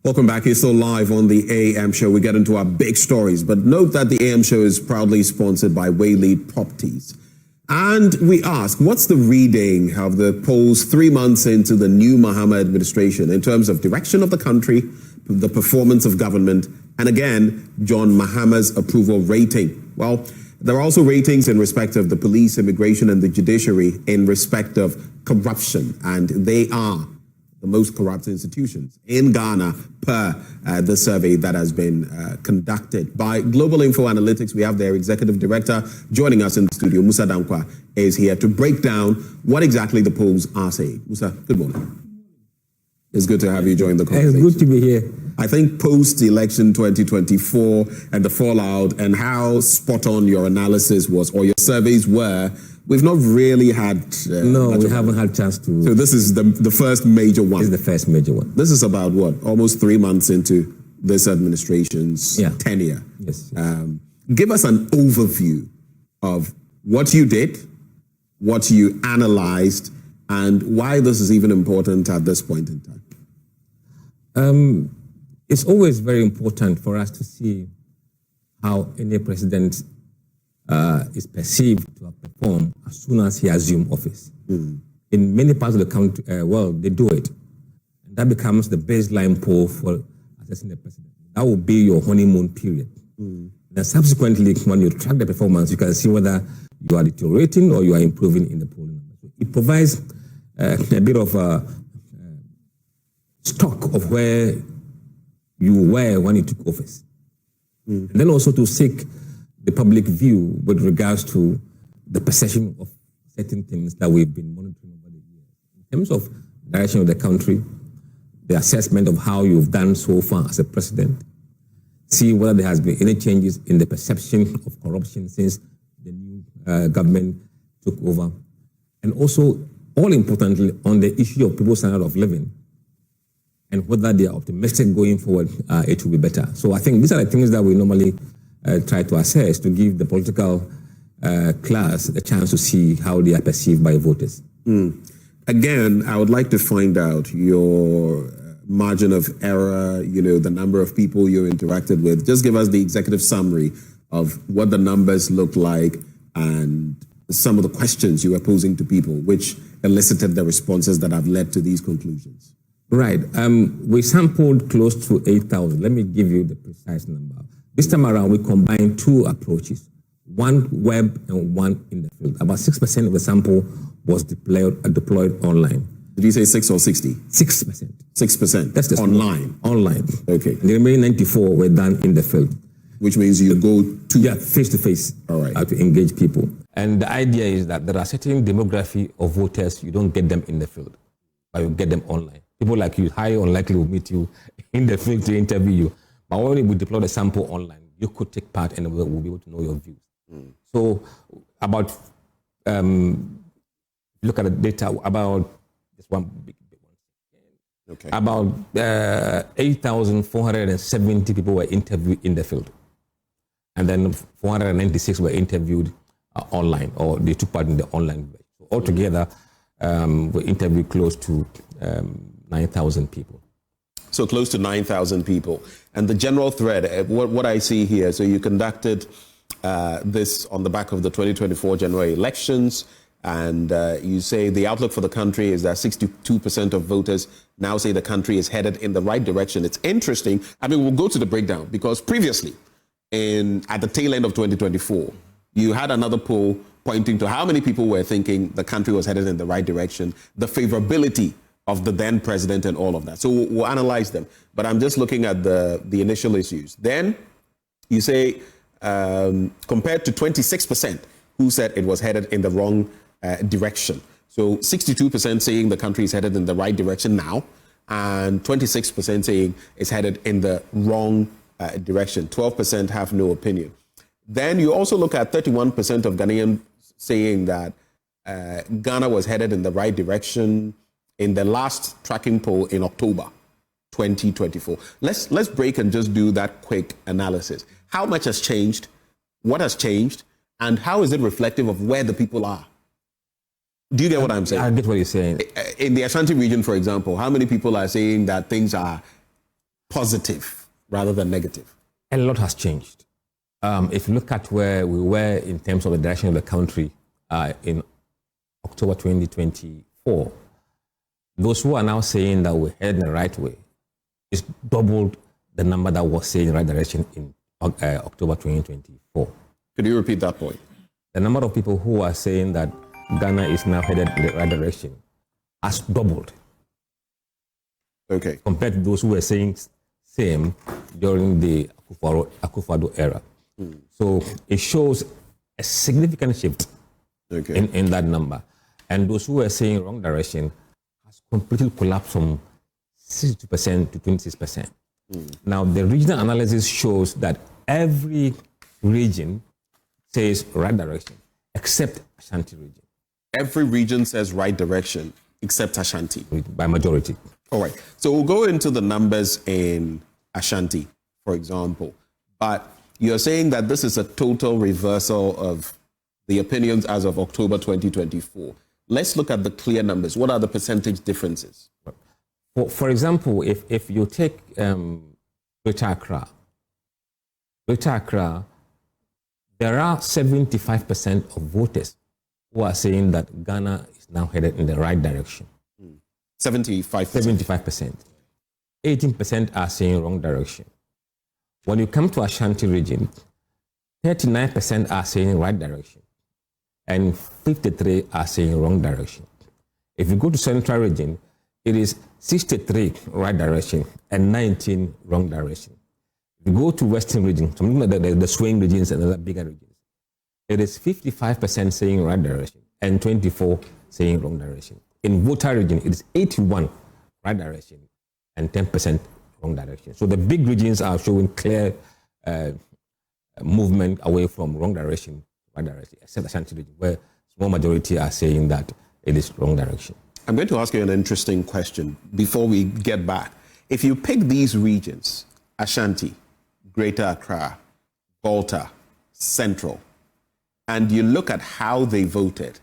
Welcome back. You're still live on the AM show. We get into our big stories, but note that the AM show is proudly sponsored by Waylead Properties. And we ask, what's the reading of the polls 3 months into the new Mahama administration in terms of direction of the country, the performance of government, and again, John Mahama's approval rating? Well, there are also ratings in respect of the police, immigration, and the judiciary in respect of corruption, and they are the most corrupt institutions in Ghana per the survey that has been conducted by Global InfoAnalytics. We have their executive director joining us in the studio. Musa Dankwa is here to break down what exactly the polls are saying. Musa, good morning. It's good to have you join the conversation. It's good to be here. I think post-election 2024 and the fallout and how spot on your analysis was or your surveys were, we've not really had... no, we haven't had a chance to... So this is the first major one. This is the first major one. This is about what? Almost 3 months into this administration's tenure. Yes. Give us an overview of what you did, what you analyzed, and why this is even important at this point in time. It's always very important for us to see how any president is perceived to have performed as soon as he assumes office. In many parts of the country, world, they do it. And that becomes the baseline poll for assessing the president. That will be your honeymoon period. Then subsequently, when you track the performance, you can see whether you are deteriorating or you are improving in the polling. It provides a bit of a stock of where you were when you took office. And then also to seek the public view with regards to the perception of certain things that we've been monitoring over the years. In terms of direction of the country, the assessment of how you've done so far as a president, see whether there has been any changes in the perception of corruption since the new government took over, and also, all importantly, on the issue of people's standard of living, and whether they are optimistic going forward, it will be better. So I think these are the things that we normally try to assess to give the political class the chance to see how they are perceived by voters. Again, I would like to find out your margin of error, the number of people you interacted with. Just give us the executive summary of what the numbers look like and some of the questions you were posing to people, which elicited the responses that have led to these conclusions. Right. We sampled close to 8,000. Let me give you the precise number. This time around, we combined two approaches, one web and one in the field. About 6% of the sample was deployed online. Did you say 6 or 60? 6%. 6%? That's the online? Online. Okay. And the remaining 94 were done in the field. Which means you go to... Yeah, face-to-face. All right. To engage people. And the idea is that there are certain demography of voters, you don't get them in the field, but you get them online. People like you, highly unlikely will meet you in the field to interview you. But when we deploy the sample online, you could take part and we'll be able to know your views. So about, look at the data, about this one big one. Okay. About 8,470 people were interviewed in the field. And then 496 were interviewed online, or they took part in the online. So altogether, we interviewed close to 9,000 people. So close to 9,000 people. And the general thread, what I see here, so you conducted this on the back of the 2024 general elections, and you say the outlook for the country is that 62% of voters now say the country is headed in the right direction. It's interesting. I mean, we'll go to the breakdown, because previously, at the tail end of 2024, you had another poll pointing to how many people were thinking the country was headed in the right direction, the favorability of the then president and all of that. So we'll analyze them. But I'm just looking at the initial issues. Then you say compared to 26% who said it was headed in the wrong direction. So 62% saying the country is headed in the right direction now, and 26% saying it's headed in the wrong direction. 12% have no opinion. Then you also look at 31% of Ghanaians saying that Ghana was headed in the right direction in the last tracking poll in October 2024. Let's break and just do that quick analysis. How much has changed? What has changed? And how is it reflective of where the people are? Do you get what I'm saying? I get what you're saying. In the Ashanti region, for example, how many people are saying that things are positive rather than negative? A lot has changed. If you look at where we were in terms of the direction of the country in October 2024, those who are now saying that we're heading the right way is doubled the number that was saying the right direction in October 2024. Could you repeat that point? The number of people who are saying that Ghana is now headed in the right direction has doubled. Okay. Compared to those who were saying same during the Akufo-Addo era. So it shows a significant shift in that number. And those who were saying wrong direction has completely collapsed from 62% to 26%. Now, the regional analysis shows that every region says right direction, except Ashanti region. Every region says right direction, except Ashanti. By majority. All right. So we'll go into the numbers in Ashanti, for example. But you're saying that this is a total reversal of the opinions as of October 2024. Let's look at the clear numbers. What are the percentage differences? For example, if you take Greater Accra, there are 75% of voters who are saying that Ghana is now headed in the right direction. 75%. 75%. 18% are saying wrong direction. When you come to Ashanti region, 39% are saying right direction, and 53% are saying wrong direction. If you go to Central region, it is 63 right direction and 19 wrong direction. If you go to Western region, so I'm looking at the swing regions and other bigger regions, it is 55% saying right direction and 24 saying wrong direction. In voter region, it is 81 right direction and 10% wrong direction. So the big regions are showing clear movement away from wrong direction, right direction, except Ashanti region, where small majority are saying that it is wrong direction. I'm going to ask you an interesting question before we get back. If you pick these regions, Ashanti, Greater Accra, Volta, Central, and you look at how they voted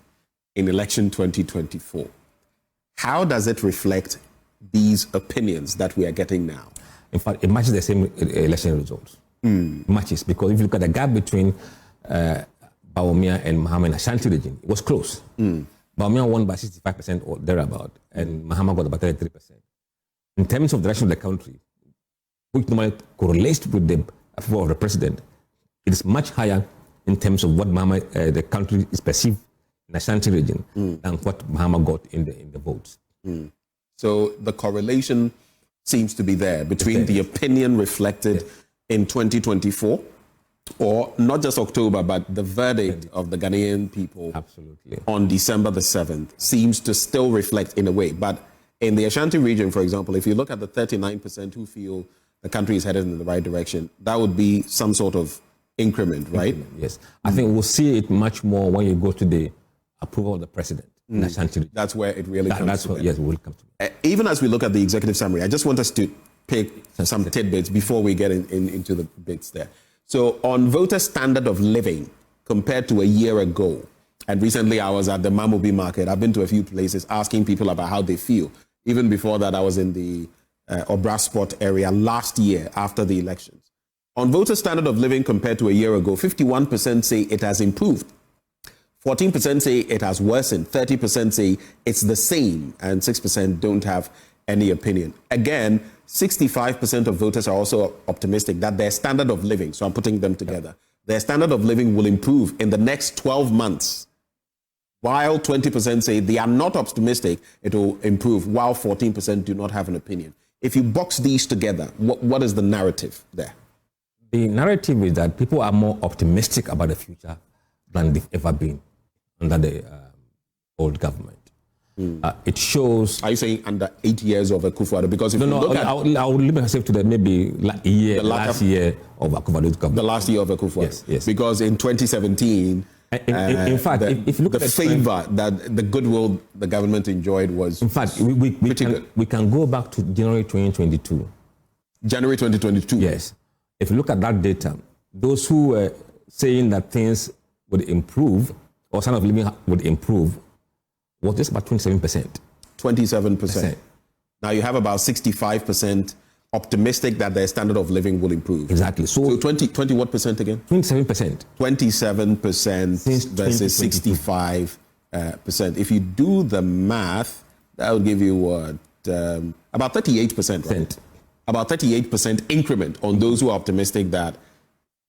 in election 2024, how does it reflect these opinions that we are getting now? In fact, it matches the same election results. It matches, because if you look at the gap between Bawumia and Mahama in Ashanti region, it was close. Bawumia won by 65% or thereabout, and Mahama got about 33%. In terms of the direction of the country, which normally correlates with the approval of the president, it is much higher in terms of what Mahama, the country is perceived in Ashanti region than what Mahama got in the votes. So the correlation seems to be there between the opinion reflected in 2024, or not just October, but the verdict of the Ghanaian people on December the 7th seems to still reflect in a way. But in the Ashanti region, for example, if you look at the 39% who feel the country is headed in the right direction, that would be some sort of increment, right? Yes. I think we'll see it much more when you go to the approval of the president in Ashanti region. That's where it really comes to. Yes, it will come to. Even as we look at the executive summary, I just want us to pick some tidbits before we get into the bits there. So on voter standard of living compared to a year ago, and recently I was at the Mamobi market. I've been to a few places asking people about how they feel. Even before that, I was in the Obrasport area last year after the elections. On voter standard of living compared to a year ago, 51% say it has improved. 14% say it has worsened. 30% say it's the same, and 6% don't have any opinion. Again, 65% of voters are also optimistic that their standard of living, so I'm putting them together, their standard of living will improve in the next 12 months, while 20% say they are not optimistic it will improve, while 14% do not have an opinion. If you box these together, what is the narrative there? The narrative is that people are more optimistic about the future than they've ever been under the old government. It shows. Are you saying under 8 years of Akufo-Addo? Because if you look at, I would limit myself to the maybe last year of Akufo-Addo's government. The last year of Akufo-Addo. Yes. Because in 2017, in fact, if you look at the favor that the goodwill the government enjoyed was. In fact, we can go back to January 2022. January 2022. Yes. If you look at that data, those who were saying that things would improve or standard of living would improve was just about 27%. 27%. Now you have about 65% optimistic that their standard of living will improve. Exactly. So 20 what percent again? 27%. 27% versus 65%. If you do the math, that would give you what? About 38%, right? About 38% increment on those who are optimistic that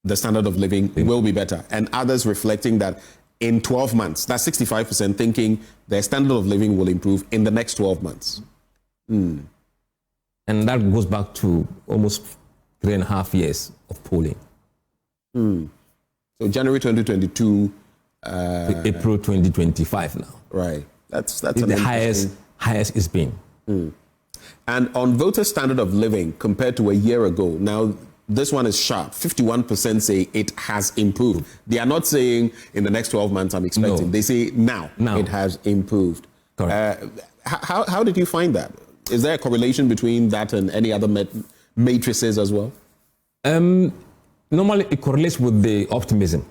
the standard of living will be better, and others reflecting that in 12 months, that's 65% thinking their standard of living will improve in the next 12 months. And that goes back to almost 3.5 years of polling. So January 2022. April 2025 now. Right. That's the highest it's been. And on voter standard of living compared to a year ago, now this one is sharp. 51% say it has improved. They are not saying in the next 12 months I'm expecting. No. They say now it has improved. Correct. How did you find that? Is there a correlation between that and any other matrices as well? Normally it correlates with the optimism.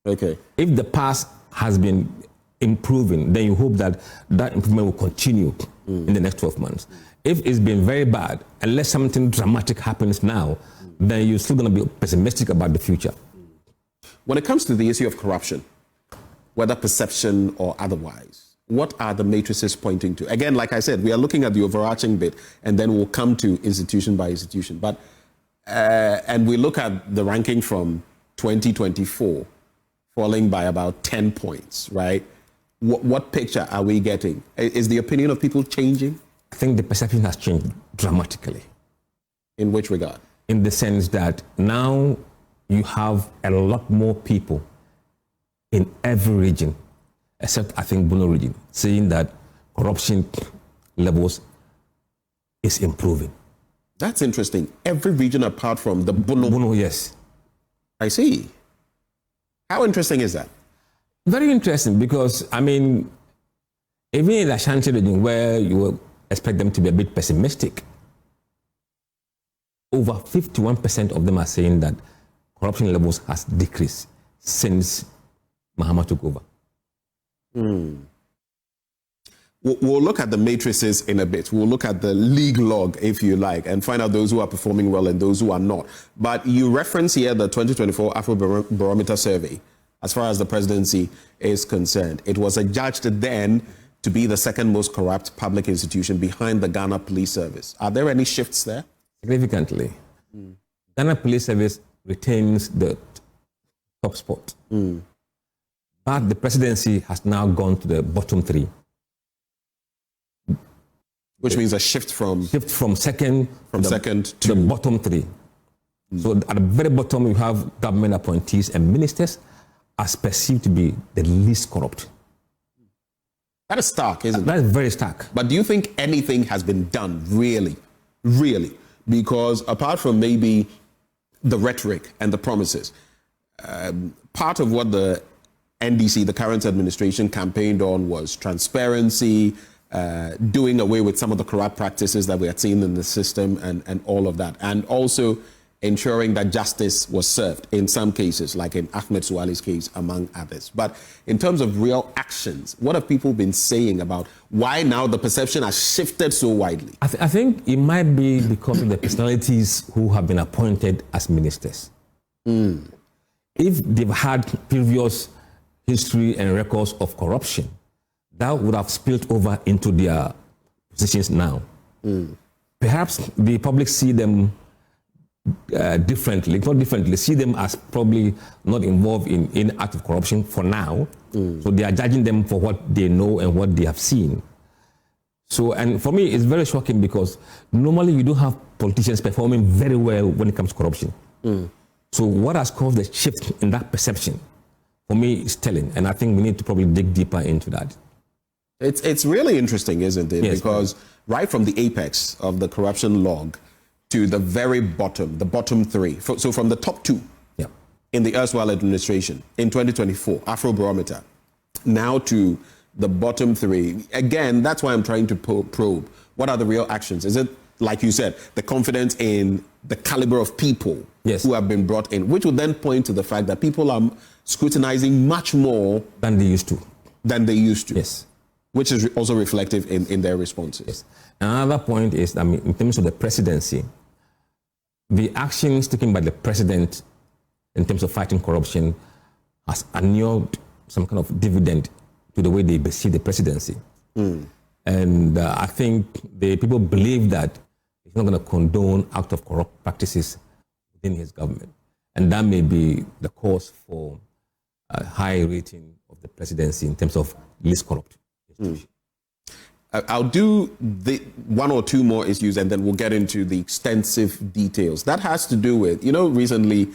Okay. If the past has been improving, then you hope that that improvement will continue in the next 12 months. If it's been very bad, unless something dramatic happens now, then you're still going to be pessimistic about the future. When it comes to the issue of corruption, whether perception or otherwise, what are the matrices pointing to? Again, like I said, we are looking at the overarching bit, and then we'll come to institution by institution. But and we look at the ranking from 2024, falling by about 10 points, right? What picture are we getting? Is the opinion of people changing? I think the perception has changed dramatically. In which regard? In the sense that now you have a lot more people in every region, except I think Bono region, saying that corruption levels is improving. That's interesting. Every region apart from the Bono. Bono, yes. I see. How interesting is that? Very interesting, because, I mean, even in the Ashanti region, where you expect them to be a bit pessimistic, over 51% of them are saying that corruption levels has decreased since Mahama took over. We'll look at the matrices in a bit. We'll look at the league log, if you like, and find out those who are performing well and those who are not. But you reference here the 2024 Afro-Barometer survey. As far as the presidency is concerned, it was adjudged then to be the second most corrupt public institution behind the Ghana Police Service. Are there any shifts there? Significantly. Ghana Police Service retains the top spot. But the presidency has now gone to the bottom three. Which means a shift from second to the bottom three. So at the very bottom, you have government appointees and ministers as perceived to be the least corrupt. That is stark, isn't it? That is very stark. But do you think anything has been done, really? Because apart from maybe the rhetoric and the promises, part of what the NDC, the current administration, campaigned on was transparency, doing away with some of the corrupt practices that we had seen in the system and all of that. And also ensuring that justice was served in some cases, like in Ahmed Suwali's case, among others. But in terms of real actions, what have people been saying about why now the perception has shifted so widely? I think it might be because of the personalities who have been appointed as ministers. If they've had previous history and records of corruption, that would have spilled over into their positions now. Perhaps the public see them differently, not differently, see them as probably not involved in act of corruption for now. So they are judging them for what they know and what they have seen. So, and for me, it's very shocking because normally you don't have politicians performing very well when it comes to corruption. So what has caused the shift in that perception, for me, is telling. And I think we need to probably dig deeper into that. It's really interesting, isn't it? Yes, because right from the apex of the corruption log to the very bottom, the bottom three. So from the top two in the erstwhile administration in 2024, Afro-Barometer, now to the bottom three. Again, that's why I'm trying to probe. What are the real actions? Is it, like you said, the confidence in the caliber of people who have been brought in, which would then point to the fact that people are scrutinizing much more than they used to. Than they used to. Yes. Which is also reflective in their responses. Yes. Another point is, in terms of the presidency, the actions taken by the president in terms of fighting corruption has annulled some kind of dividend to the way they perceive the presidency. And I think the people believe that he's not going to condone acts of corrupt practices within his government. And that may be the cause for a high rating of the presidency in terms of least corrupt institution. I'll do the one or two more issues and then we'll get into the extensive details. That has to do with, recently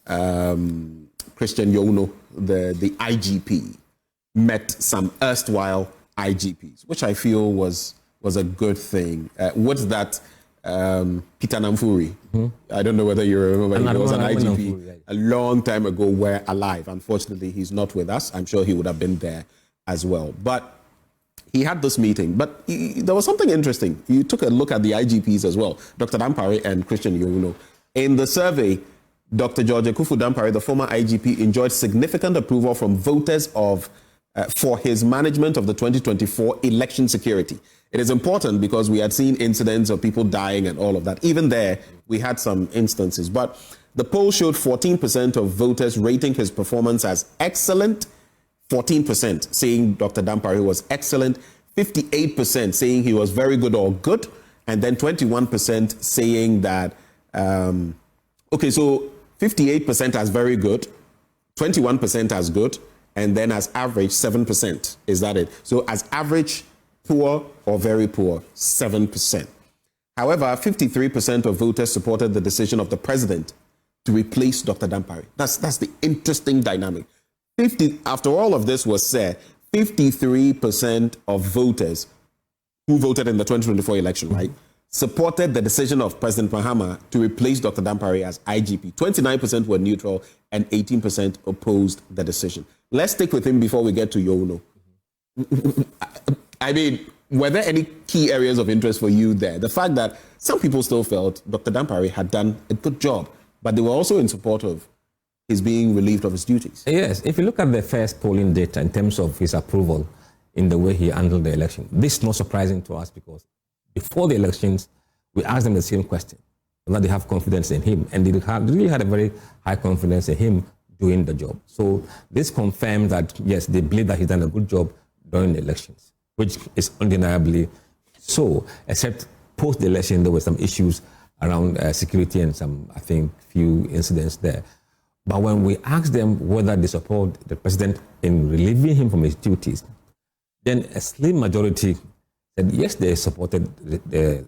Christian Youno, the IGP, met some erstwhile IGPs, which I feel was a good thing. What's that? Peter Namfuri. I don't know whether you remember. He was an IGP a long time ago, were alive. Unfortunately, he's not with us. I'm sure he would have been there as well. But he had this meeting. But there was something interesting. You took a look at the IGPs as well, Dr. Dampare and Christian Youno. In the survey, Dr. George Akufo-Dampare, the former IGP, enjoyed significant approval from voters for his management of the 2024 election security. It is important because we had seen incidents of people dying and all of that. Even there, we had some instances. But the poll showed 14% of voters rating his performance as excellent, 14% saying Dr. Dampare was excellent, 58% saying he was very good or good, and then 21% saying that, so 58% as very good, 21% as good, and then as average, 7%. Is that it? So as average, poor or very poor, 7%. However, 53% of voters supported the decision of the president to replace Dr. Dampare. That's the interesting dynamic. After all of this was said, 53% of voters who voted in the 2024 election, right, supported the decision of President Mahama to replace Dr. Dampare as IGP. 29% were neutral and 18% opposed the decision. Let's stick with him before we get to Youno. I mean, were there any key areas of interest for you there? The fact that some people still felt Dr. Dampare had done a good job, but they were also in support of his being relieved of his duties. Yes, if you look at the first polling data in terms of his approval in the way he handled the election, this is not surprising to us because before the elections, we asked them the same question, whether they have confidence in him, and they really had a very high confidence in him doing the job. So this confirms that, yes, they believe that he's done a good job during the elections, which is undeniably so, except post the election, there were some issues around security and some, I think, few incidents there. But when we asked them whether they support the president in relieving him from his duties, then a slim majority said yes, they supported the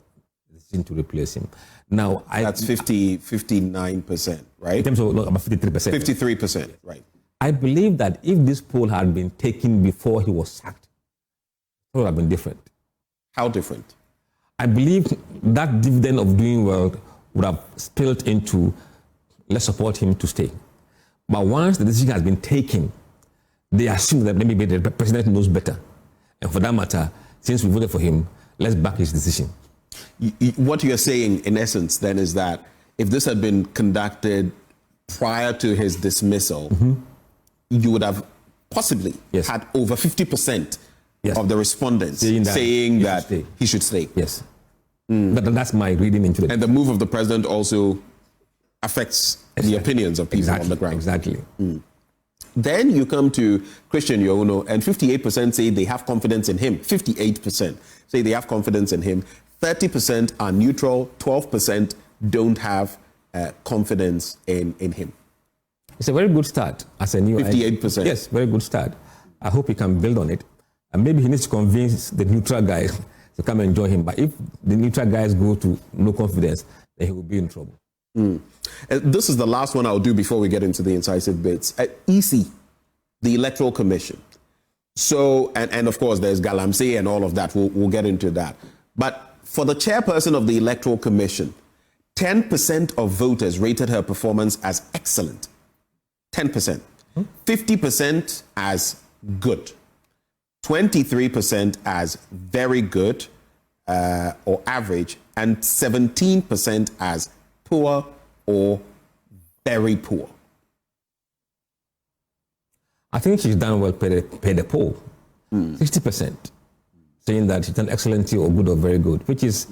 decision to replace him. Now, that's 59%, right? In terms of about 53%. 53%, right. I believe that if this poll had been taken before he was sacked, it would have been different. How different? I believe that dividend of doing well would have spilled into let's support him to stay. But once the decision has been taken, they assume that maybe the president knows better. And for that matter, since we voted for him, let's back his decision. What you're saying, in essence, then, is that if this had been conducted prior to his dismissal, you would have possibly had over 50% of the respondents saying that he should stay. Yes. But that's my reading into it. And the move of the president also affects the opinions of people on the ground. Exactly. Then you come to Christian Youno, and 58% say they have confidence in him. 58% say they have confidence in him. 30% are neutral. 12% don't have confidence in him. It's a very good start as a new 58%. Yes, very good start. I hope he can build on it. And maybe he needs to convince the neutral guys to come and join him. But if the neutral guys go to no confidence, then he will be in trouble. This is the last one I'll do before we get into the incisive bits. EC, the Electoral Commission. So, and of course, there's Galamsey and all of that. We'll get into that. But for the chairperson of the Electoral Commission, 10% of voters rated her performance as excellent. 10%. 50% as good. 23% as very good or average, and 17% as poor or very poor. I think she's done well per the poll. 60%. saying that it's an excellent or good or very good, which is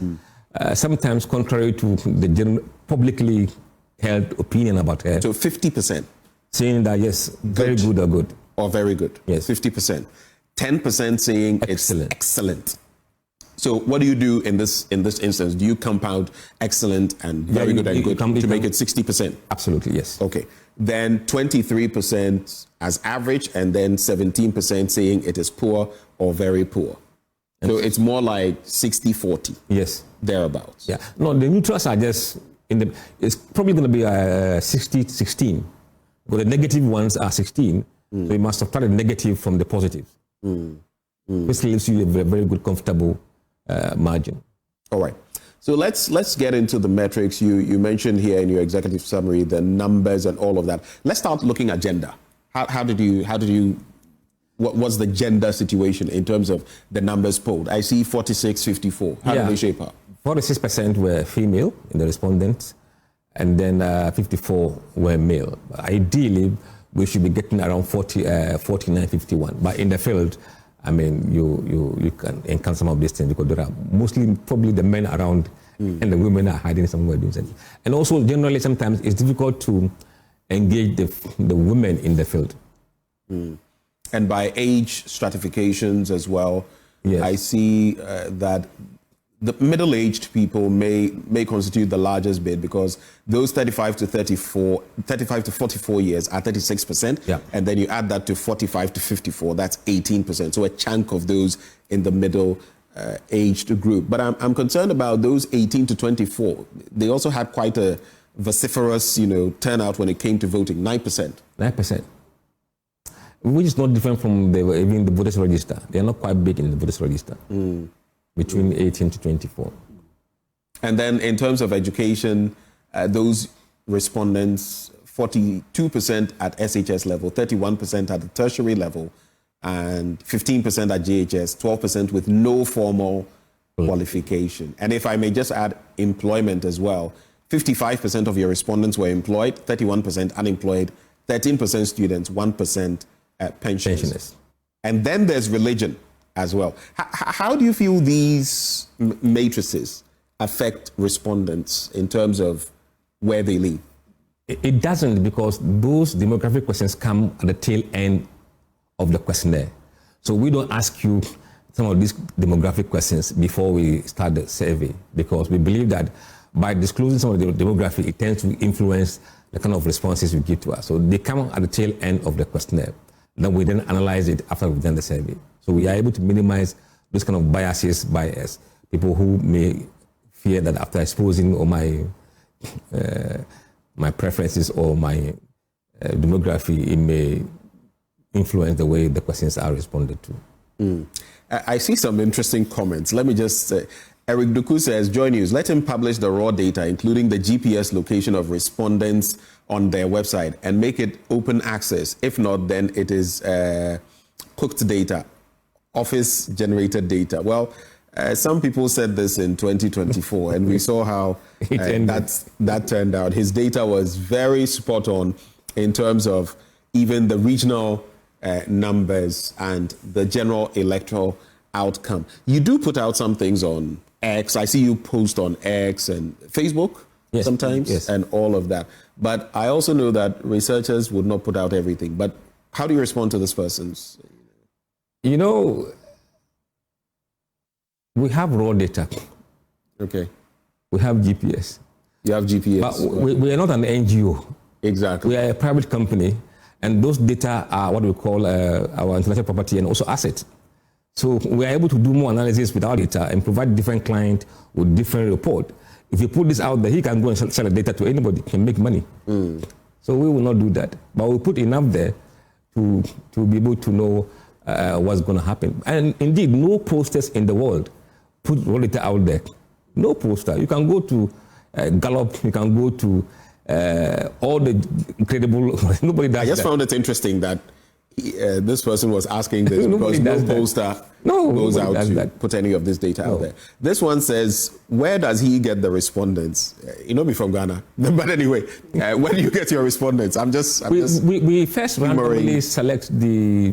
sometimes contrary to the general publicly held opinion about her. So 50%. Saying that, yes, very good or good. Or very good. Yes. 50%. 10% saying Excellent. it's excellent. So what do you do in this instance? Do you compound excellent and very good and good to make it 60%? Absolutely, yes. Okay. Then 23% as average, and then 17% saying it is poor or very poor. So it's more like 60-40. Yes. Thereabouts. Yeah. No, the neutrals are just it's probably going to be 60-16. But the negative ones are 16. So you must have started negative from the positives. This leaves you a very, very good, comfortable margin. All right. So let's get into the metrics. You mentioned here in your executive summary the numbers and all of that. Let's start looking at gender. What's the gender situation in terms of the numbers polled? I see 46-54. How do they shape up? 46% were female in the respondents, and then 54 were male. Ideally, we should be getting around 49-51. But in the field, I mean, you can encounter some of these things because there are mostly probably the men around and the women are hiding somewhere doing something. And also, generally, sometimes it's difficult to engage the women in the field. And by age stratifications as well, yes. I see that the middle-aged people may constitute the largest bit because those 35 to 44 years are 36%, yeah. And then you add that to 45 to 54, that's 18%. So a chunk of those in the middle aged group. But I'm concerned about those 18 to 24. They also had quite a vociferous, turnout when it came to voting, 9%. 9%. Which is not different from even the voters register. They are not quite big in the voters register. Between 18 to 24. And then in terms of education, those respondents, 42% at SHS level, 31% at the tertiary level, and 15% at JHS, 12% with no formal qualification. And if I may just add employment as well, 55% of your respondents were employed, 31% unemployed, 13% students, 1% pensioners. And then there's religion as well. How do you feel these matrices affect respondents in terms of where they live? It doesn't, because those demographic questions come at the tail end of the questionnaire. So we don't ask you some of these demographic questions before we start the survey, because we believe that by disclosing some of the demographic, it tends to influence the kind of responses we give to us. So they come at the tail end of the questionnaire. Then we analyze it after we've done the survey. So we are able to minimize those kind of biases by people who may fear that after exposing all my preferences or my demography, it may influence the way the questions are responded to. I see some interesting comments. Let me just say, Eric Duku says, Joy News, let him publish the raw data, including the GPS location of respondents on their website, and make it open access. If not, then it is cooked data, office-generated data. Well, some people said this in 2024, and we saw how that turned out. His data was very spot on in terms of even the regional numbers and the general electoral outcome. You do put out some things on X. I see you post on X and Facebook sometimes, and all of that. But I also know that researchers would not put out everything. But how do you respond to this person's? We have raw data. Okay. We have GPS. You have GPS. But we are not an NGO. Exactly. We are a private company, and those data are what we call our intellectual property and also assets. So we are able to do more analysis with our data and provide different clients with different report. If you put this out there, he can go and sell the data to anybody and make money. So we will not do that. But we'll put enough there to be able to know what's going to happen. And indeed, no posters in the world put raw data out there. No poster. You can go to Gallup, you can go to all the incredible, nobody does that. I just found it interesting that this person was asking this because no poster goes out to put any of this data out there. This one says, where does he get the respondents? Be from Ghana. But anyway, where do you get your respondents? We first randomly select the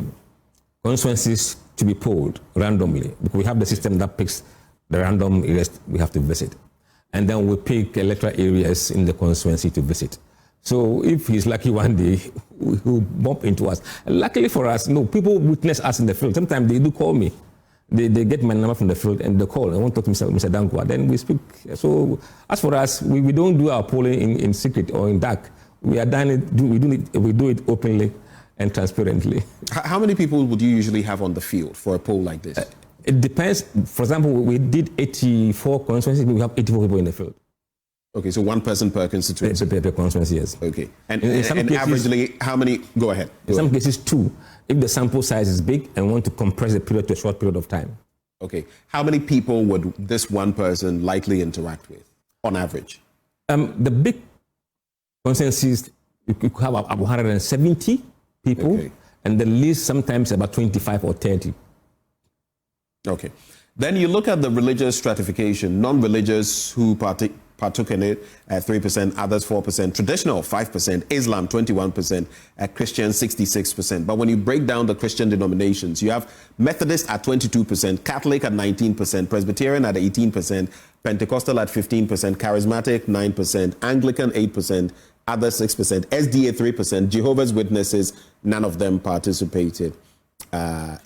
constituencies to be polled randomly, because we have the system that picks the random areas we have to visit. And then we pick electoral areas in the constituency to visit. So if he's lucky one day, he'll bump into us. And luckily for us, people witness us in the field. Sometimes they do call me. They get my number from the field and they call. I want to talk to Mr. Dankwa. Then we speak. So as for us, we don't do our polling in secret or in dark. We do it openly and transparently. How many people would you usually have on the field for a poll like this? It depends. For example, we did 84 constituencies. We have 84 people in the field. Okay, so one person per constituency. Per constituency, yes. Okay. And cases, averagely, how many? Go ahead. In some cases, 2, if the sample size is big and want to compress the period to a short period of time. Okay. How many people would this one person likely interact with, on average? The big constituencies, you could have about 170 people, okay. And the least sometimes about 25 or 30. Okay. Then you look at the religious stratification, non-religious who partook in it at 3%, others 4%, traditional 5%, Islam 21%, Christian 66%. But when you break down the Christian denominations, you have Methodist at 22%, Catholic at 19%, Presbyterian at 18%, Pentecostal at 15%, Charismatic 9%, Anglican 8%, others 6%, SDA 3%, Jehovah's Witnesses, none of them participated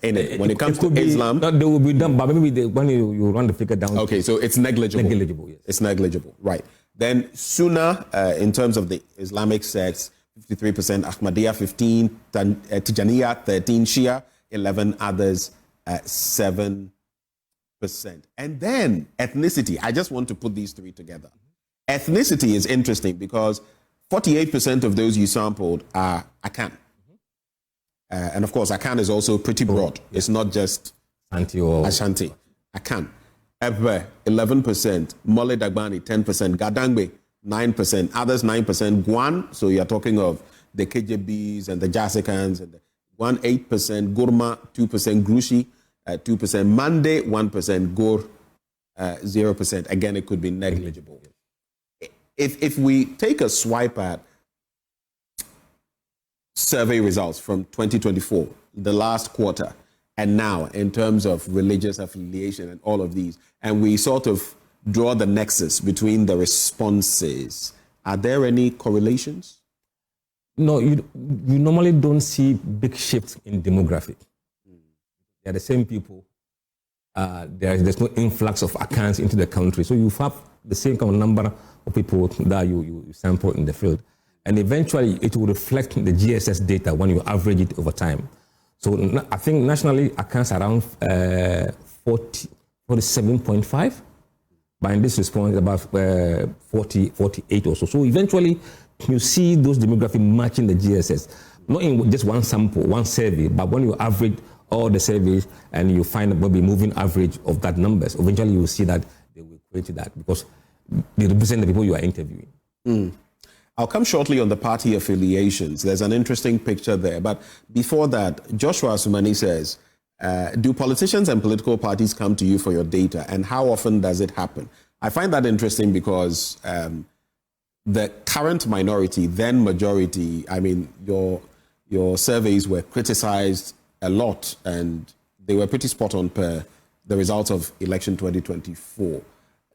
in it. When it comes to Islam, they will be done, but maybe when you run the figure down. Okay, so it's negligible. Negligible, yes. It's negligible, right. Then Sunnah, in terms of the Islamic sects, 53%, Ahmadiyya 15, Tijaniya 13, Shia 11, others 7%. And then ethnicity, I just want to put these three together. Ethnicity is interesting because 48% of those you sampled are Akan. And of course, Akan is also pretty broad. It's not just Ashanti. Akan. Ebbe, 11%. Mole Dagbani, 10%. Gadangbe, 9%. Others, 9%. Guan, so you're talking of the KJBs and the Jasikans. And the Guan, 8%. Gurma, 2%. Grushi, 2%. Mande, 1%. Gur, 0%. Again, it could be negligible. If we take a swipe at survey results from 2024, the last quarter, and now in terms of religious affiliation and all of these, and we sort of draw the nexus between the responses, are there any correlations? No, you normally don't see big shifts in demographic. They're the same people. There's no influx of accounts into the country. So you have the same kind of number of people that you sample in the field. And eventually it will reflect the GSS data when you average it over time. So I think nationally accounts around 47.5. But in this response, about 48 or so. So eventually you see those demographics matching the GSS. Not in just one sample, one survey, but when you average all the surveys and you find maybe moving average of that numbers, eventually you will see that they will equate to that because they represent the people you are interviewing. I'll come shortly on the party affiliations. There's an interesting picture there. But before that, Joshua Sumani says, do politicians and political parties come to you for your data? And how often does it happen? I find that interesting because the current minority, then majority, I mean, your surveys were criticized a lot and they were pretty spot on per the results of election 2024.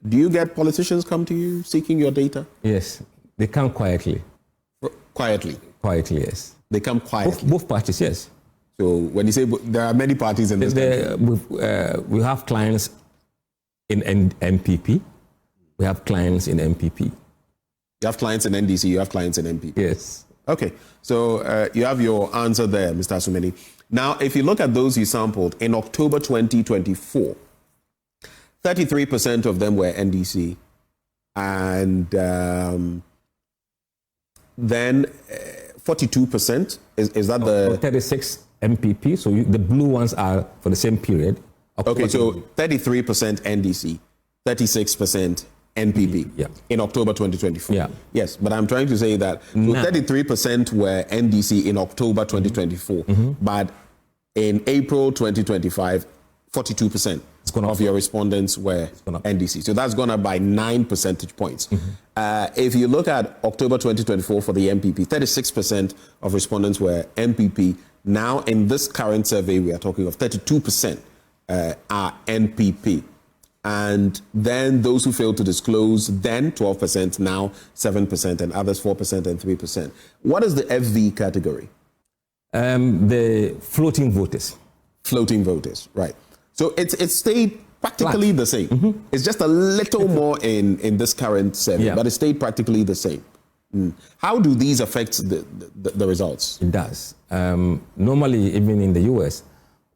Do you get politicians come to you seeking your data? Yes. They come quietly. Quietly? Quietly, yes. They come quietly? Both parties, yes. So when you say there are many parties in this country? We have clients in NPP. We have clients in NPP. You have clients in NDC, you have clients in NPP? Yes. Okay. So you have your answer there, Mr. Asumeni. Now, if you look at those you sampled, in October 2024, 33% of them were NDC. And then 42%, is that the... 36 MPP, so the blue ones are for the same period. Okay, so 33% NDC, 36% NPP in October 2024. Yeah. Yes, but I'm trying to say that 33% were NDC in October 2024, but in April 2025, 42% of your respondents were NDC. So that's gone up by 9 percentage points. If you look at October 2024 for the MPP, 36% of respondents were MPP, Now, in this current survey, we are talking of 32% are NPP. And then those who failed to disclose, then 12%, now 7%, and others 4% and 3%. What is the FV category? The floating voters. Floating voters, right. So it stayed practically the same. Mm-hmm. It's just a little more in this current survey, but it stayed practically the same. How do these affect the results? It does. Normally, even in the US,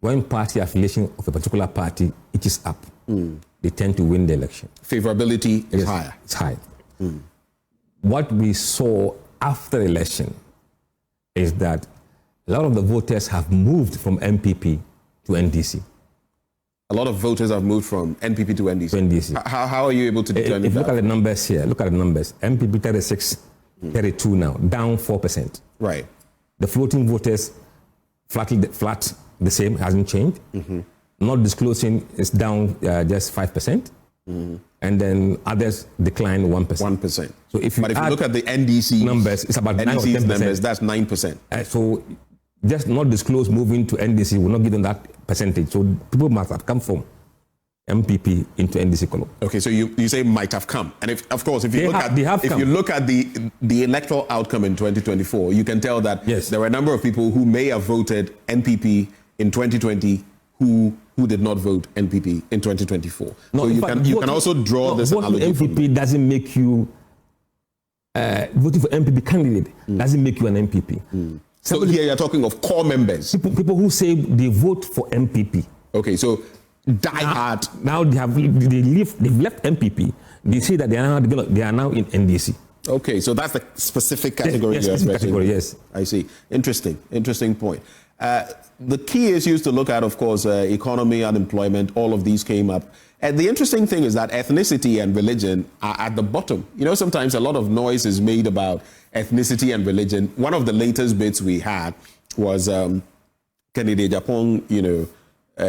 when party affiliation of a particular party is up, they tend to win the election. Favorability is higher. It's high. What we saw after election is that a lot of the voters have moved from NPP to NDC. A lot of voters have moved from NPP to NDC. How are you able to determine that? If you look at the numbers here, look at the numbers. NPP 36, 32 now, down 4%. Right. The floating voters flat the same, hasn't changed. Not disclosing is down just 5%. And then others decline 1%. 1%. So if you look at the NDC numbers, it's about 9 or 10%. Numbers, that's 9%. So just not disclose moving to NDC will not give them that percentage. So people must have come from MPP into NDC column. Okay, so you say might have come, and if you look at the electoral outcome in 2024, you can tell that there were a number of people who may have voted NPP in 2020 who did not vote NPP in 2024. No, so you can also draw this analogy. NPP doesn't make you voting for NPP candidate doesn't make you an MPP. So here you're talking of core members. People who say they vote for MPP. Okay, so die hard. Now they've left MPP. They say that they are now in NDC. Okay, so that's the specific category. Yes. I see. Interesting point. The key issues to look at, of course, economy, unemployment, all of these came up. And the interesting thing is that ethnicity and religion are at the bottom. You know, sometimes a lot of noise is made about ethnicity and religion. One of the latest bits we had was Kennedy Japan,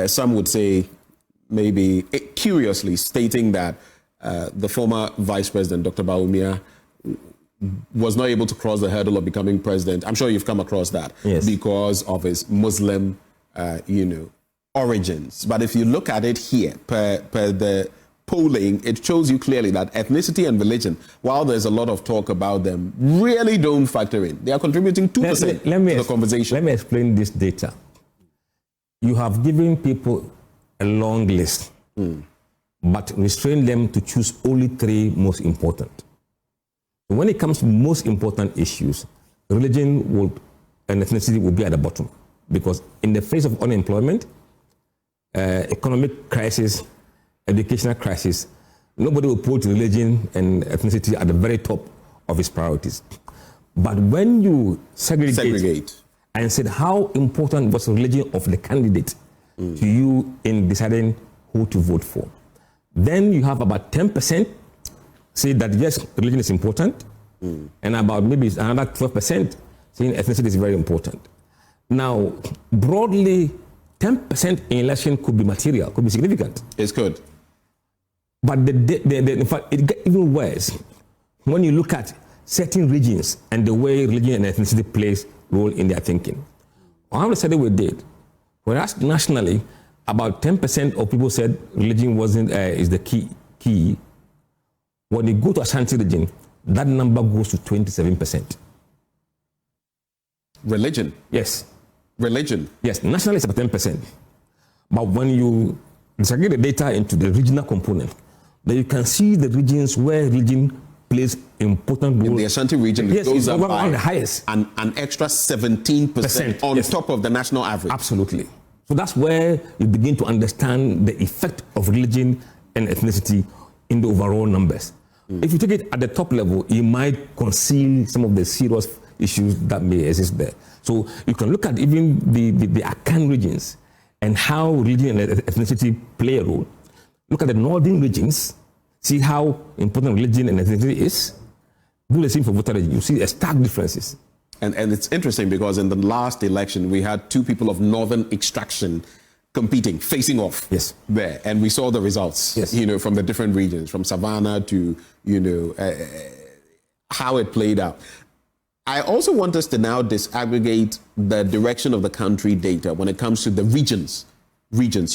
some would say maybe curiously stating that the former vice president, Dr. Bawumia, was not able to cross the hurdle of becoming president. I'm sure you've come across that because of his Muslim, origins. But if you look at it here, per the polling, it shows you clearly that ethnicity and religion, while there's a lot of talk about them, really don't factor in. They are contributing 2% to the conversation. Let me explain this data. You have given people a long list, but restrain them to choose only 3 most important. When it comes to most important issues, religion and ethnicity will be at the bottom, because in the face of unemployment, economic crisis, educational crisis, nobody will put religion and ethnicity at the very top of his priorities. But when you segregate and said how important was the religion of the candidate to you in deciding who to vote for, then you have about 10% say that yes, religion is important, and about maybe another 12% saying ethnicity is very important. Now, broadly, 10% in election could be material, could be significant. It's good. But in fact, it gets even worse when you look at certain regions and the way religion and ethnicity plays role in their thinking. On the study we did, whereas nationally, about 10% of people said religion is the key. When you go to Ashanti region, that number goes to 27%. Religion? Yes. Religion? Yes, nationally it's about 10%. But when you disaggregate the data into the regional component, then you can see the regions where religion plays important role. In the Ashanti region, it goes up by the highest. An extra 17% on top of the national average. Absolutely. So that's where you begin to understand the effect of religion and ethnicity in the overall numbers. If you take it at the top level, you might conceal some of the serious issues that may exist there. So you can look at even the Akan regions and how religion and ethnicity play a role. Look at the northern regions, see how important religion and ethnicity is. Do the same for voter region. You see stark differences. And it's interesting because in the last election, we had 2 people of northern extraction competing, facing off there. And we saw the results, from the different regions, from Savannah to, how it played out. I also want us to now disaggregate the direction of the country data when it comes to the regions.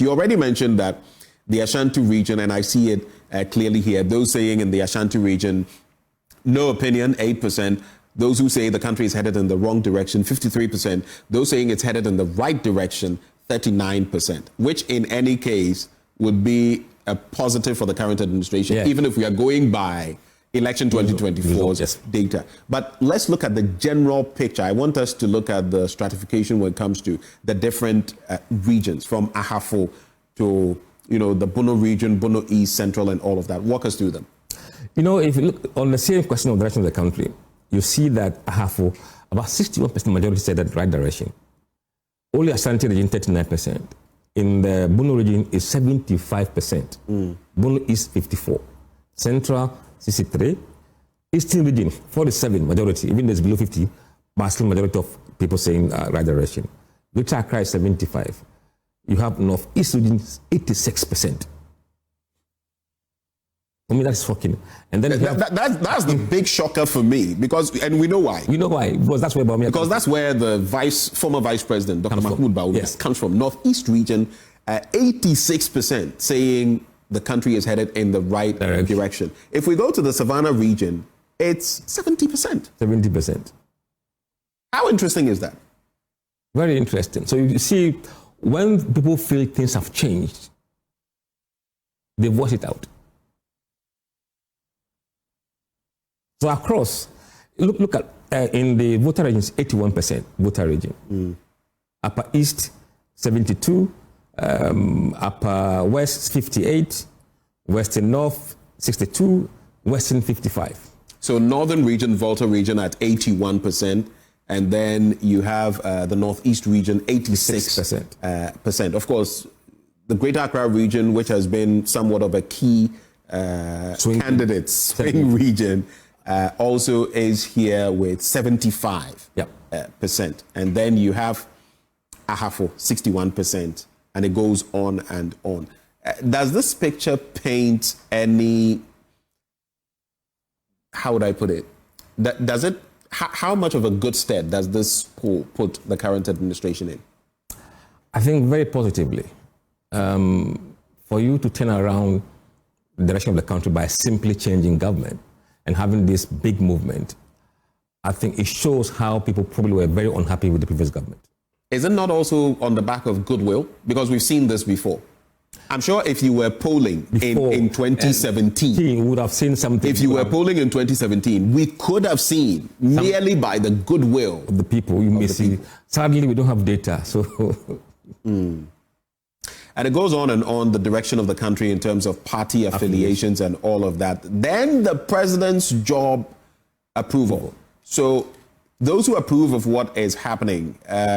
You already mentioned that the Ashanti region, and I see it clearly here, those saying in the Ashanti region, no opinion, 8%. Those who say the country is headed in the wrong direction, 53%. Those saying it's headed in the right direction, 39%, which in any case would be a positive for the current administration, even if we are going by election 2024's data. But let's look at the general picture. I want us to look at the stratification when it comes to the different regions, from Ahafo to, the Bono region, Bono East, Central, and all of that. Walk us through them. If you look on the same question of direction of the country, you see that Ahafo, about 61% majority said that right direction. Only Ashanti region, 39%. In the Bono region is 75%. Bono East, 54%. Central, 63%. Eastern region, 47% majority. Even there's below 50%, but still majority of people saying right direction. Greater Accra is 75%. You have Northeast region, 86%. For me, that's shocking. And then that's the big shocker for me, and we know why. We know why, because that's where that's where the former vice president, Dr. Mahmoud Bawumia, comes from. Northeast region, 86% saying the country is headed in the right direction. If we go to the Savannah region, it's 70%. 70%. How interesting is that? Very interesting. So you see, when people feel things have changed, they voice it out. So across, look at in the voter regions, 81% voter region. Upper East, 72%. Upper West, 58%. Western North, 62%. Western, 55%. So Northern region, voter region at 81%. And then you have the Northeast region, 86%. Of course, the Greater Accra region, which has been somewhat of a key swing region, also is here with 75%. And then you have Ahafo, 61%, and it goes on and on. Does this picture paint any, how would I put it? Does it, how much of a good stead does this poll put the current administration in? I think very positively. For you to turn around the direction of the country by simply changing government and having this big movement, I think it shows how people probably were very unhappy with the previous government. Is it not also on the back of goodwill? Because we've seen this before. I'm sure if you were polling in 2017, you would have seen something. If you were polling in 2017, we could have seen merely by the goodwill of the people. You may see. Sadly, we don't have data. So. And it goes on and on, the direction of the country in terms of party affiliations and all of that. Then the president's job approval. So those who approve of what is happening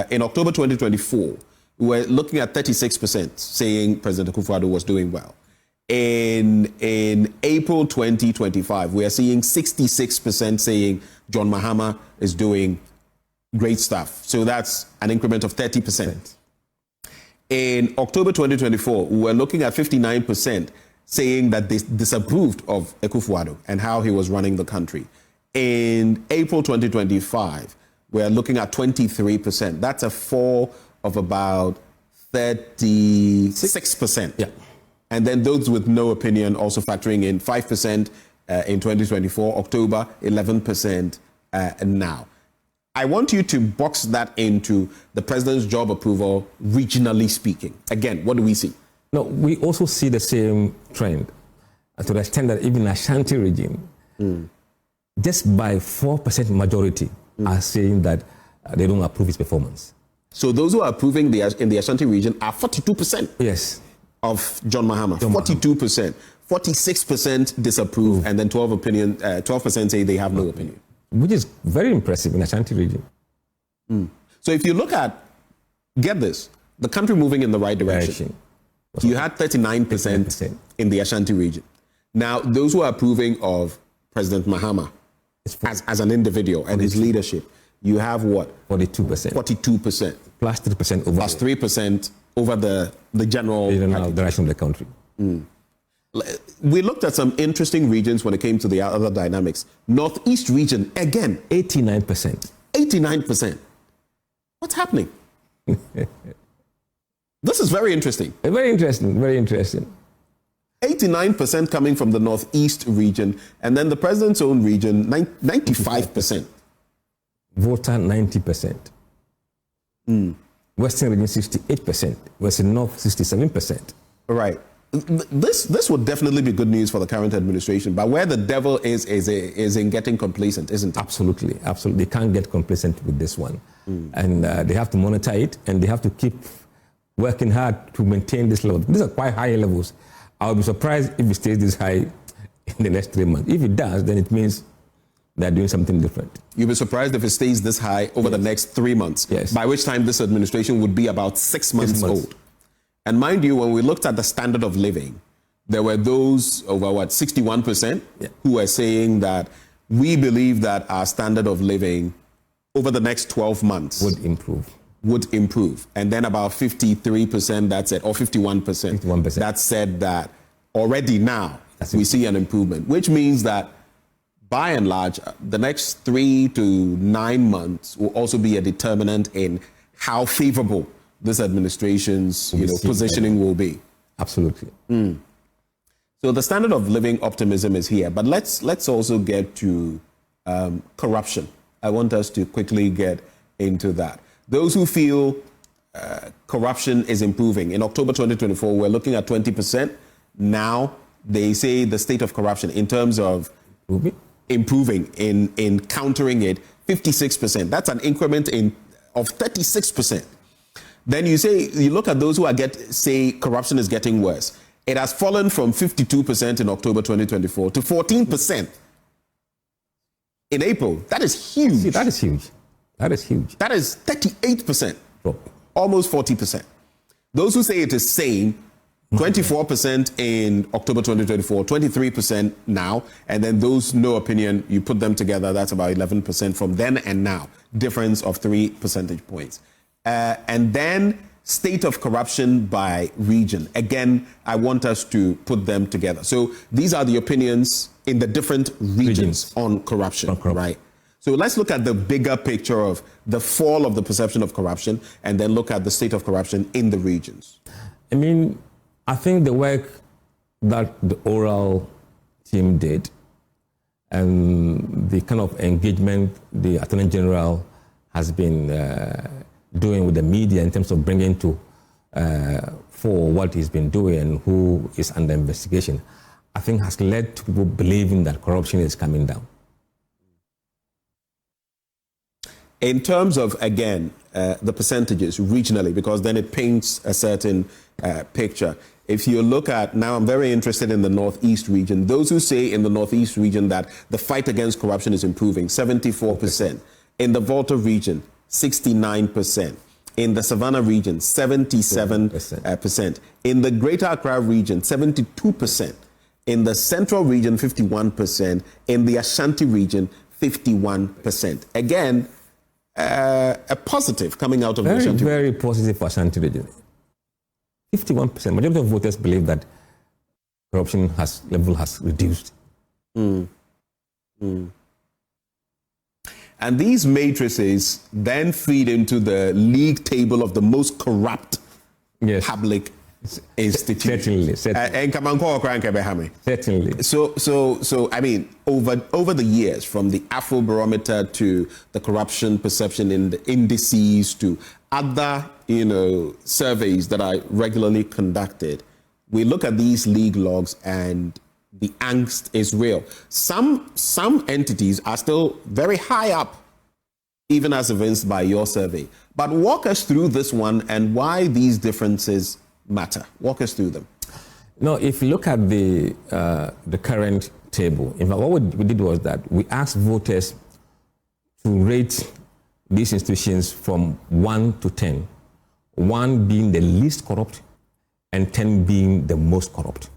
in October 2024, we're looking at 36% saying President Akufo-Addo was doing well. In April 2025, we are seeing 66% saying John Mahama is doing great stuff. So that's an increment of 30%. In October 2024, we were looking at 59% saying that they disapproved of Akufo-Addo and how he was running the country. In April 2025, we're looking at 23%. That's a fall of about 36%. Yeah. And then those with no opinion also factoring in 5% in 2024, October, 11% now. I want you to box that into the president's job approval, regionally speaking. Again, what do we see? No, we also see the same trend to the extent that even Ashanti region, just by 4% majority, are saying that they don't approve his performance. So those who are approving in the Ashanti region are 42%. Yes. Of John Mahama. 42%. 46% disapprove, and then 12% say they have no opinion. Which is very impressive in the Ashanti region. So if you look at, get this, the country moving in the right direction. You had 39% in the Ashanti region. Now, those who are approving of President Mahama as an individual and his leadership, you have what? 42%. 42%. Plus 3% over. Plus 3% over the general direction of the country. We looked at some interesting regions when it came to the other dynamics. Northeast region, again. 89%. 89%. What's happening? This is very interesting. Very interesting, very interesting. 89% coming from the Northeast region, and then the president's own region, 95%. Voter, 90%. Western region, 68%. Western North, 67%. Right. This would definitely be good news for the current administration, but where the devil is in getting complacent, isn't it? Absolutely, absolutely. They can't get complacent with this one. And they have to monitor it, and they have to keep working hard to maintain this level. These are quite high levels. I'll be surprised if it stays this high in the next 3 months. If it does, then it means they're doing something different. You'll be surprised if it stays this high over the next 3 months, by which time this administration would be about 6 months old. And mind you, when we looked at the standard of living, there were those over 61% who were saying that we believe that our standard of living over the next 12 months would improve. And then about 53% that said, or 51%, that said that already now we see an improvement, which means that by and large, the next 3 to 9 months will also be a determinant in how favorable this administration's positioning will be. Absolutely. So the standard of living optimism is here, but let's also get to corruption. I want us to quickly get into that. Those who feel corruption is improving. In October 2024, we're looking at 20%. Now they say the state of corruption in terms of improving in countering it, 56%. That's an increment of 36%. Then you look at those who say corruption is getting worse. It has fallen from 52% in October 2024 to 14% in April. That is huge. See, that is huge. That is huge. That is 38%, almost 40%. Those who say it is sane, 24% in October 2024, 23% now, and then those no opinion, you put them together, that's about 11% from then and now, difference of 3 percentage points. And then state of corruption by region. Again, I want us to put them together. So these are the opinions in the different regions on corruption, right? So let's look at the bigger picture of the fall of the perception of corruption and then look at the state of corruption in the regions. I mean, I think the work that the oral team did and the kind of engagement the Attorney General has been doing with the media in terms of bringing to for what he's been doing and who is under investigation, I think has led to people believing that corruption is coming down. In terms of, again, the percentages regionally, because then it paints a certain picture. If you look at, now I'm very interested in the Northeast region. Those who say in the Northeast region that the fight against corruption is improving, 74%. In the Volta region, 69%. In the Savannah region, 77%. In the Greater Accra region, 72%. In the Central region, 51%. In the Ashanti region, 51%. Again, a positive coming out of the Ashanti. Very positive for Ashanti region. 51%. Majority of voters believe that corruption level has reduced. And these matrices then feed into the league table of the most corrupt public institutions. Certainly. So I mean, over the years, from the Afrobarometer to the corruption perception in the indices to other, surveys that I regularly conducted, we look at these league logs and the angst is real. Some entities are still very high up, even as evinced by your survey. But walk us through this one and why these differences matter. Walk us through them. No, if you look at the current table, in fact, what we did was that we asked voters to rate these institutions from 1 to 10, 1 being the least corrupt and 10 being the most corrupt.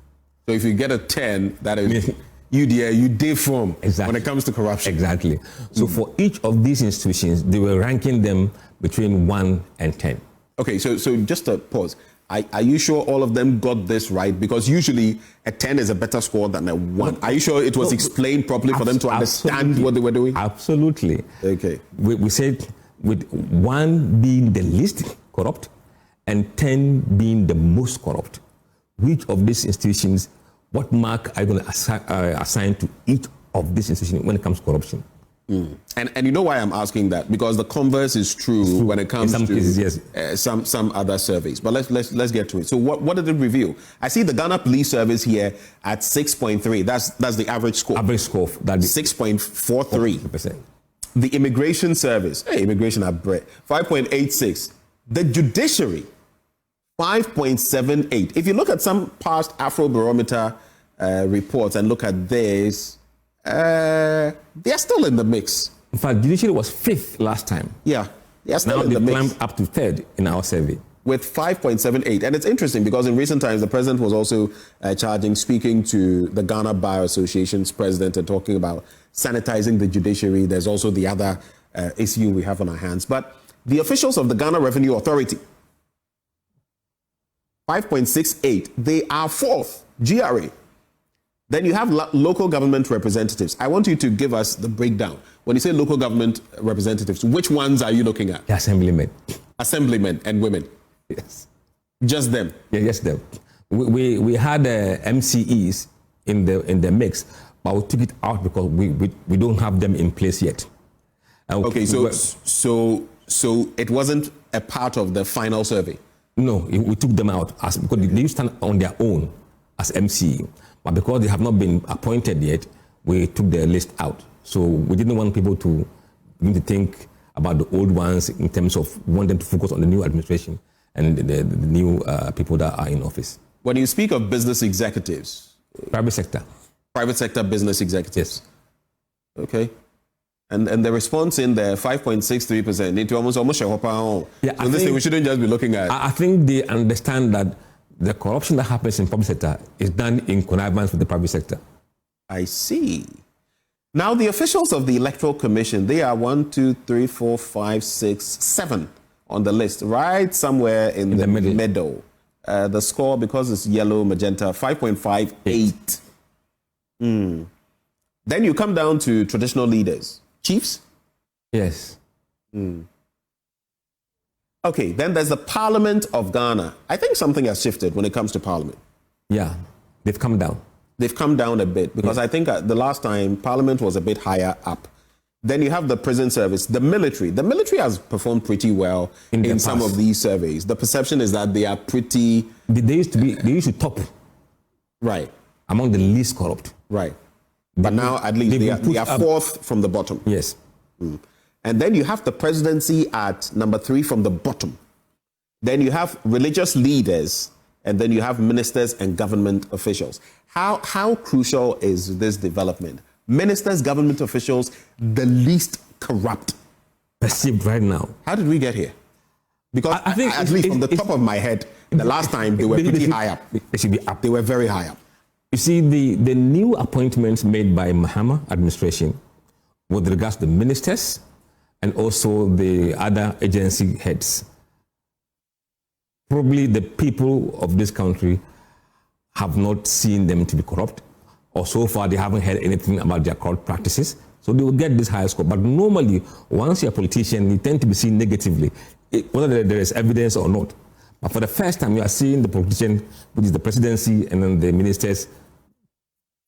So if you get a 10, that is you deform when it comes to corruption. Exactly. So for each of these institutions, they were ranking them between 1 and 10. Okay, so just a pause. Are you sure all of them got this right? Because usually a 10 is a better score than a 1. Are you sure it was explained properly for them to understand what they were doing? Absolutely. Okay. We said with 1 being the least corrupt and 10 being the most corrupt. Which of these institutions, what mark are you going to assign to each of these institutions when it comes to corruption? And you know why I'm asking that? Because the converse is true when it comes to cases, yes. Some other surveys. But let's get to it. So what did it reveal? I see the Ghana Police Service here at 6.3. That's the average score. Average score. That 6.43%. The Immigration Service, immigration at Brett, 5.86. The Judiciary, 5.78. If you look at some past Afrobarometer reports and look at this, they're still in the mix. In fact, judiciary was 5th last time. Yeah, they're still now in the mix. Now they climbed up to 3rd in our survey. With 5.78. And it's interesting because in recent times, the president was also speaking to the Ghana Bar Association's president and talking about sanitizing the judiciary. There's also the other issue we have on our hands. But the officials of the Ghana Revenue Authority, 5.68, they are 4th, GRA. Then you have local government representatives. I want you to give us the breakdown. When you say local government representatives, which ones are you looking at? The assemblymen. Assemblymen and women? Yes. Just them? Yeah, just them. We had MCEs in the mix, but we took it out because we don't have them in place yet. Okay, so it wasn't a part of the final survey? No, we took them out because they used to stand on their own as MCE. But because they have not been appointed yet, we took the list out. So we didn't want people to begin to think about the old ones in terms of wanting to focus on the new administration and the new people that are in office. When you speak of business executives? Private sector. Private sector business executives? Yes. Okay. And the response in there, 5.63%, it almost yeah, so this thing we shouldn't just be looking at. I think they understand that the corruption that happens in public sector is done in connivance with the private sector. I see. Now, the officials of the Electoral Commission, they are 1, 2, 3, 4, 5, 6, 7 on the list, right somewhere in the middle. The score, because it's yellow, magenta, 5.58. Then you come down to traditional leaders. Chiefs? Yes. Okay, then there's the Parliament of Ghana. I think something has shifted when it comes to Parliament. Yeah, they've come down. They've come down a bit because I think the last time Parliament was a bit higher up. Then you have the prison service, the military. The military has performed pretty well in some of these surveys. The perception is that they are pretty... They used to top. Right. Among the least corrupt. Right. But now at least they are 4th from the bottom. Yes. And then you have the presidency at number 3 from the bottom. Then you have religious leaders, and then you have ministers and government officials. How crucial is this development? Ministers, government officials, the least corrupt. Perceived right now. How did we get here? Because I think at least from the top of my head, the last time they were pretty high up. They should be up. They were very high up. You see, the new appointments made by Mahama administration with regards to the ministers and also the other agency heads, probably the people of this country have not seen them to be corrupt, or so far they haven't heard anything about their corrupt practices, so they will get this higher score. But normally, once you're a politician, you tend to be seen negatively, whether there is evidence or not. But for the first time, you are seeing the politician, which is the presidency and then the ministers,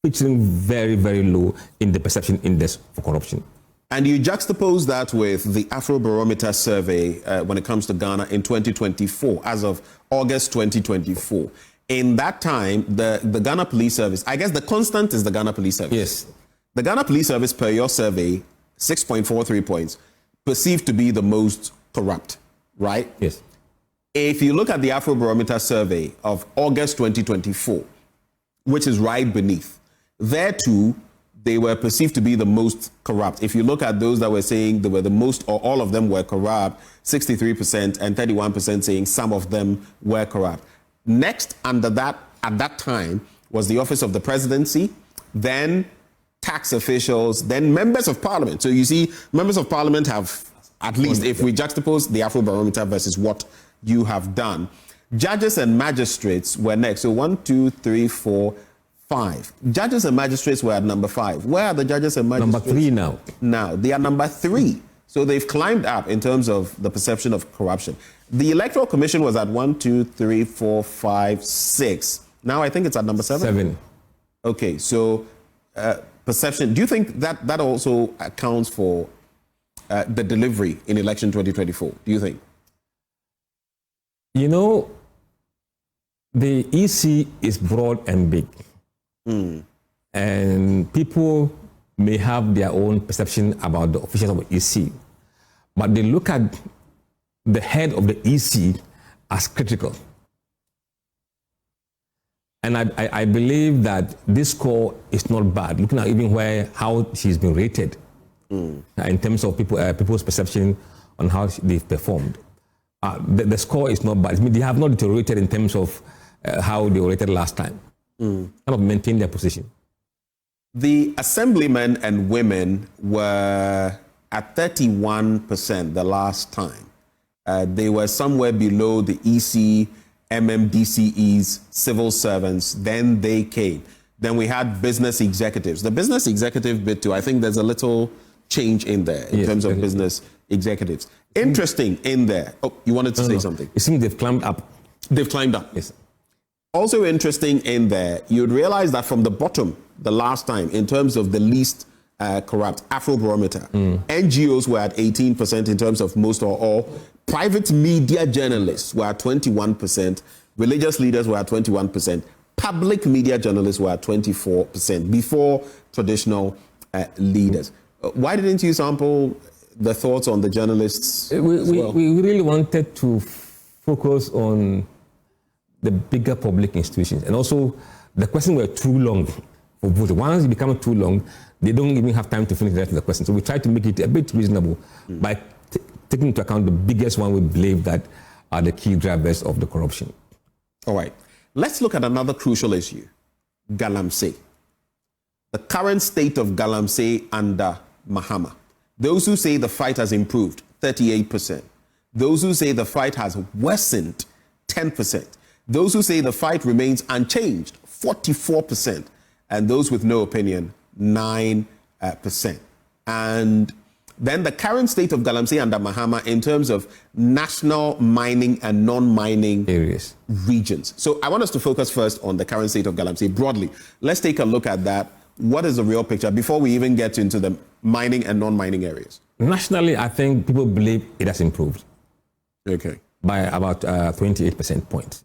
featuring very, very low in the perception index for corruption. And you juxtapose that with the Afrobarometer survey when it comes to Ghana in 2024, as of August 2024. In that time, the Ghana Police Service, I guess the constant is the Ghana Police Service. Yes. The Ghana Police Service, per your survey, 6.43 points, perceived to be the most corrupt, right? Yes. If you look at the Afrobarometer survey of August 2024, which is right beneath, there too, they were perceived to be the most corrupt. If you look at those that were saying they were the most, or all of them were corrupt, 63% and 31% saying some of them were corrupt. Next, under that, at that time, was the Office of the Presidency, then tax officials, then members of parliament. So you see, members of parliament have, at least if we juxtapose the Afrobarometer versus what you have done, Judges and magistrates were next. So 1, 2, 3, 4, 5. Judges and magistrates were at number 5. Where are the judges and magistrates? Number 3 now. Now, they are number 3. So they've climbed up in terms of the perception of corruption. The Electoral Commission was at 1, 2, 3, 4, 5, 6. Now I think it's at number 7. 7. Okay, so perception. Do you think that also accounts for the delivery in election 2024? Do you think? You know, the EC is broad and big. And people may have their own perception about the officials of the EC, but they look at the head of the EC as critical. And I believe that this score is not bad, looking at even how she's been rated in terms of people's perception on how they've performed. The score is not bad. I mean, they have not deteriorated in terms of how they were rated last time. Kind of maintain their position. The assemblymen and women were at 31% the last time. They were somewhere below the EC, MMDCEs, civil servants. Then they came. Then we had business executives. The business executive bit too, I think there's a little change in there in terms of business executives. Interesting in there. Oh, you wanted to say something? It seems they've climbed up. They've climbed up. Yes. Also interesting in there, you'd realize that from the bottom, the last time, in terms of the least corrupt, Afrobarometer, NGOs were at 18% in terms of most or all. Private media journalists were at 21%. Religious leaders were at 21%. Public media journalists were at 24% before traditional leaders. Why didn't you sample the thoughts on the journalists? We really wanted to focus on the bigger public institutions. And also, the questions were too long for both. Once it becomes too long, they don't even have time to finish the rest of the question. So we tried to make it a bit reasonable by taking into account the biggest one we believe that are the key drivers of the corruption. All right. Let's look at another crucial issue, Galamsey. The current state of Galamsey under Mahama. Those who say the fight has improved, 38%. Those who say the fight has worsened, 10%. Those who say the fight remains unchanged, 44%. And those with no opinion, 9%. And then the current state of Galamsey under Mahama in terms of national mining and non-mining areas, regions. So I want us to focus first on the current state of Galamsey broadly. Let's take a look at that. What is the real picture before we even get into the mining and non-mining areas? Nationally, I think people believe it has improved. Okay. By about 28% points.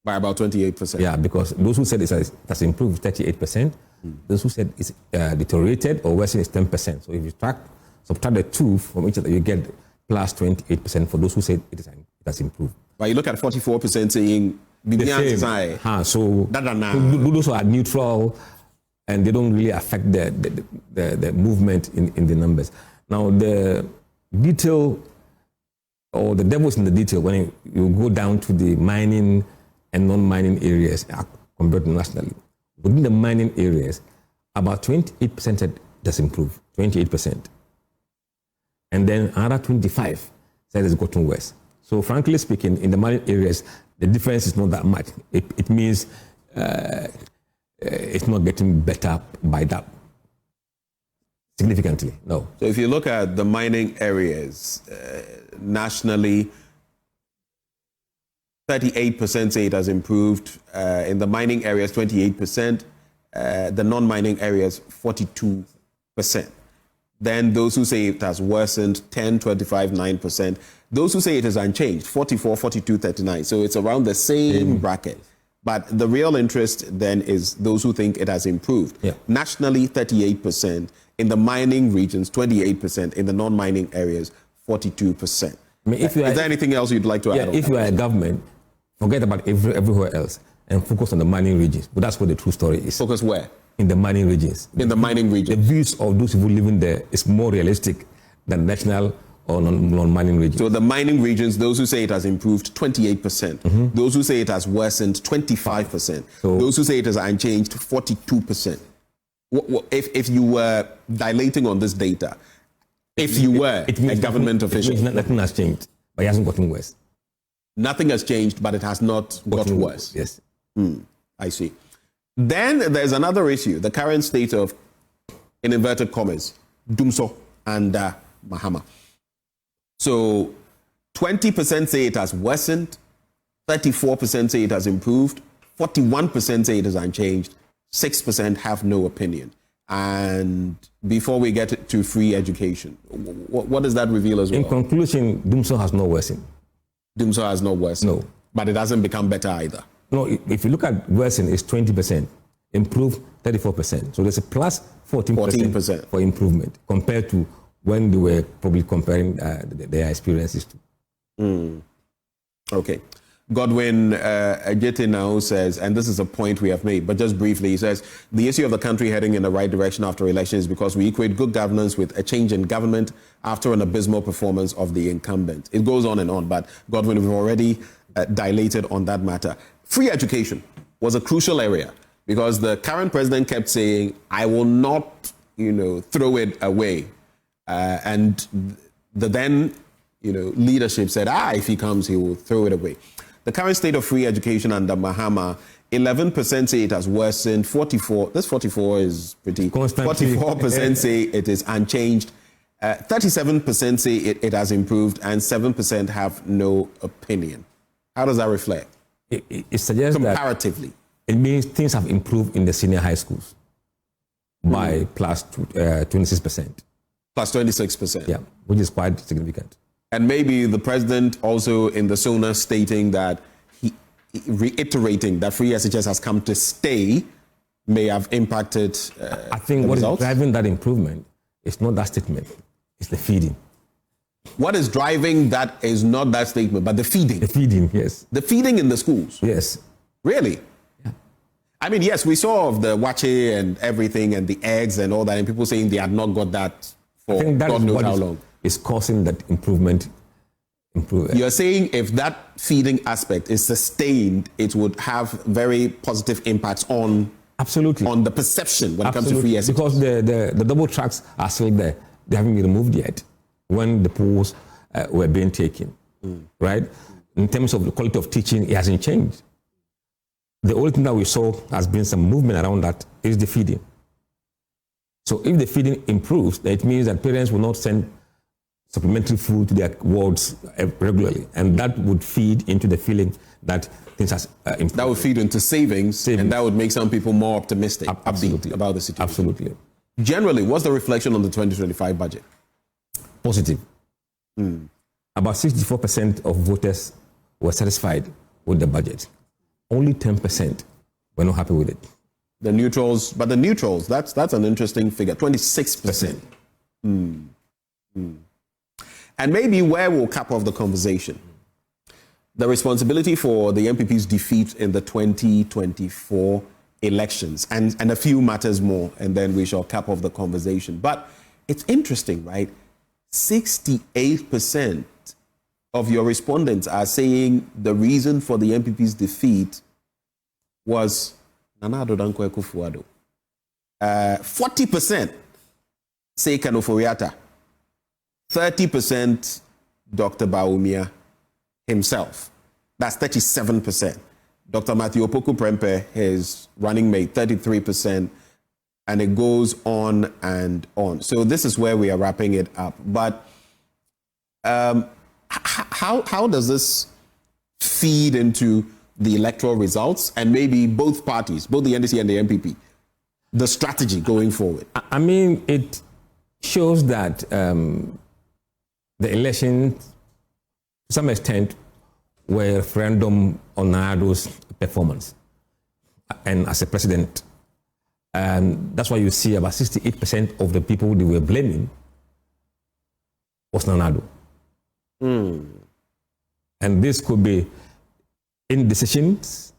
By about 28%? Yeah, because those who said it has improved 38%. Those who said it's deteriorated or worsened is 10%. So if you subtract the two from each other, you get plus 28% for those who said it has improved. But you look at 44% saying the same. So those who are neutral and they don't really affect the movement in the numbers. Now the detail or the devil's in the detail when you go down to the mining and non-mining areas compared to nationally. Within the mining areas, about 28% does improve, 28%. And then another 25% said it's gotten worse. So frankly speaking, in the mining areas, the difference is not that much. It means it's not getting better by that significantly, no. So if you look at the mining areas nationally, 38% say it has improved. In the mining areas, 28%. The non-mining areas, 42%. Then those who say it has worsened, 10, 25, 9%. Those who say it is unchanged, 44, 42, 39. So it's around the same bracket. But the real interest then is those who think it has improved. Yeah. Nationally, 38%. In the mining regions, 28%. In the non-mining areas, 42%. I mean, is there anything else you'd like to add? If you are a government, forget about everywhere else and focus on the mining regions. But that's where the true story is. Focus where? In the mining regions. In the mining regions. The views of those people living there is more realistic than national or non-mining regions. So the mining regions, those who say it has improved, 28%. Those who say it has worsened, 25%. So those who say it is unchanged, 42%. If you were dilating on this data, if you were a government official. Nothing has changed, but it hasn't gotten worse. Nothing has changed, but it has not got worse. Yes. I see. Then there's another issue, the current state of, in inverted commas, Dumso and Mahama. So 20% say it has worsened, 34% say it has improved, 41% say it is unchanged, 6% have no opinion. And before we get to free education, what does that reveal as well? In conclusion, Dumso has not worsened. Dumso has not worsened. No. But it hasn't become better either. No, if you look at worsen, it's 20%, improve 34%. So there's a plus 14% for improvement compared to when they were probably comparing their experiences to. Okay. Godwin Ajete now says, and this is a point we have made, but just briefly, he says, the issue of the country heading in the right direction after elections is because we equate good governance with a change in government after an abysmal performance of the incumbent. It goes on and on, but Godwin, we've already dilated on that matter. Free education was a crucial area because the current president kept saying, I will not, throw it away. And the then, leadership said, if he comes, he will throw it away. The current state of free education under Mahama, 11% say it has worsened, 44 is pretty, constantly. 44% say it is unchanged, 37% say it has improved, and 7% have no opinion. How does that reflect? It suggests comparatively that it means things have improved in the senior high schools by plus 26%. Plus 26%. Yeah, which is quite significant. And maybe the president also in the SONA stating that he reiterating that free SHS has come to stay may have impacted I think what results. Is driving that improvement is not that statement, it's the feeding. What is driving that is not that statement, but the feeding. The feeding, yes. The feeding in the schools. Yes. Really? Yeah. I mean, yes, we saw of the wache and everything and the eggs and all that, and people saying they had not got that for God knows how long. Is causing that improvement. You're saying if that feeding aspect is sustained, it would have very positive impacts on absolutely on the perception when it comes to free education. Because the double tracks are still there. They haven't been removed yet when the polls were being taken, right? In terms of the quality of teaching, it hasn't changed. The only thing that we saw has been some movement around that is the feeding. So if the feeding improves, it means that parents will not send supplementary food to their wards regularly, and that would feed into the feeling that things has improved. That would feed into savings, and that would make some people more optimistic, upbeat about the situation. Absolutely. Generally, what's the reflection on the 2025 budget? Positive. About 64% of voters were satisfied with the budget. Only 10% were not happy with it. The neutrals, that's an interesting figure, 26%. And maybe where we'll cap off the conversation, the responsibility for the NPP's defeat in the 2024 elections and a few matters more, and then we shall cap off the conversation. But it's interesting, right? 68% of your respondents are saying the reason for the NPP's defeat was Nana Addo Dankwa Akufo-Addo. 40% say Kanoforiata. 30% Dr. Bawumia himself. That's 37%. Dr. Matthew Opoku Prempeh, his running mate, 33%. And it goes on and on. So this is where we are wrapping it up. But how does this feed into the electoral results and maybe both parties, both the NDC and the NPP, the strategy going forward? I mean, it shows that the elections, to some extent, were a referendum on Addo's performance and as a president. And that's why you see about 68% of the people they were blaming was Nana Addo. And this could be indecisions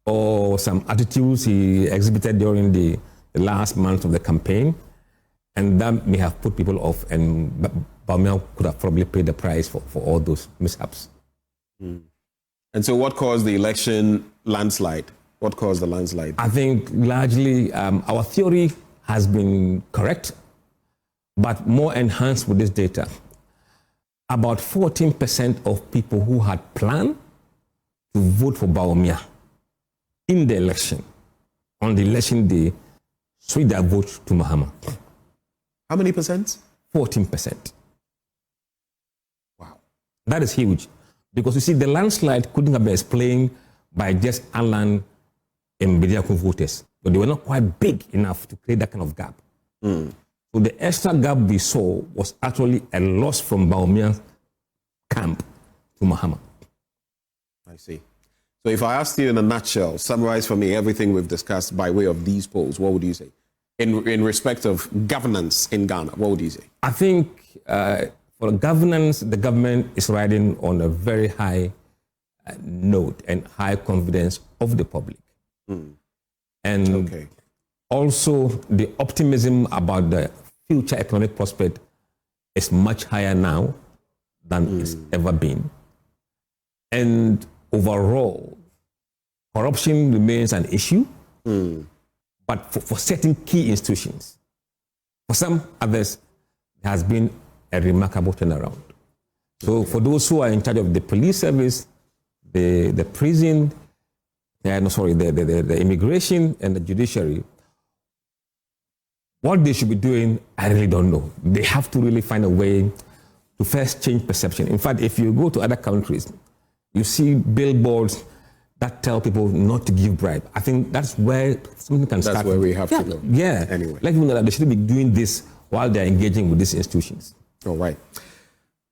or some attitudes he exhibited during the last month of the campaign. And that may have put people off, and Bawumia could have probably paid the price for all those mishaps. And so what caused the election landslide? What caused the landslide? I think largely our theory has been correct, but more enhanced with this data. about 14% of people who had planned to vote for Bawumia in the election, on the election day, switched their vote to Mahama. How many percent? 14%. Wow. That is huge. Because you see, the landslide couldn't have been explained by just Alan and Bediakun voters. But they were not quite big enough to create that kind of gap. So the extra gap we saw was actually a loss from Bawumia's camp to Mahama. I see. So if I asked you in a nutshell, summarize for me everything we've discussed by way of these polls, what would you say? In respect of governance in Ghana, what would you say? I think for governance, the government is riding on a very high note and high confidence of the public. And also the optimism about the future economic prospect is much higher now than it's ever been. And overall, corruption remains an issue, but for certain key institutions. For some others, there has been a remarkable turnaround. So for those who are in charge of the police service, the prison, the immigration and the judiciary, what they should be doing, I really don't know. They have to really find a way to first change perception. In fact, if you go to other countries, you see billboards that tell people not to give bribe. I think that's where something can start. That's where we have to go. Yeah. Anyway. Let people know that they shouldn't be doing this while they're engaging with these institutions. All right.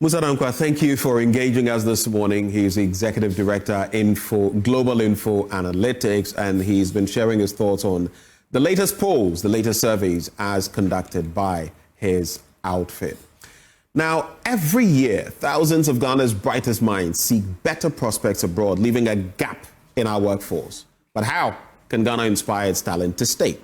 Musa Dankwa, thank you for engaging us this morning. He's the Executive Director, Global InfoAnalytics, and he's been sharing his thoughts on the latest polls, the latest surveys as conducted by his outfit. Now, every year, thousands of Ghana's brightest minds seek better prospects abroad, leaving a gap in our workforce. But how can Ghana inspire its talent to stay?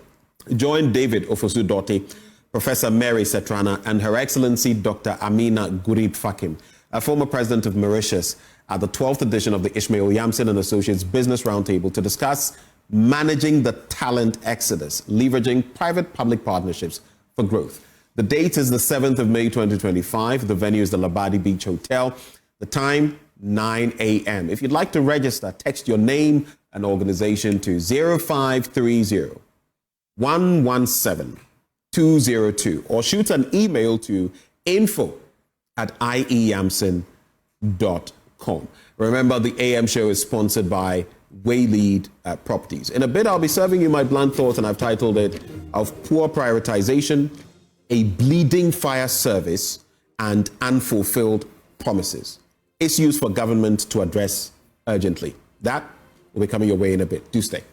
Join David Ofosu-Dorte, Professor Mary Setrana, and Her Excellency Dr. Amina Gurib Fakim, a former president of Mauritius, at the 12th edition of the Ishmael Yamson and Associates Business Roundtable to discuss managing the talent exodus, leveraging private-public partnerships for growth. The date is the 7th of May, 2025. The venue is the Labadi Beach Hotel. The time, 9 a.m. If you'd like to register, text your name and organization to 0530 117 202 or shoot an email to info@ieyamson.com. Remember, the AM show is sponsored by Waylead Properties. In a bit, I'll be serving you my blunt thoughts, and I've titled it Of Poor Prioritization, a Bleeding Fire Service, and Unfulfilled Promises. Issues for government to address urgently. That will be coming your way in a bit. Do stay.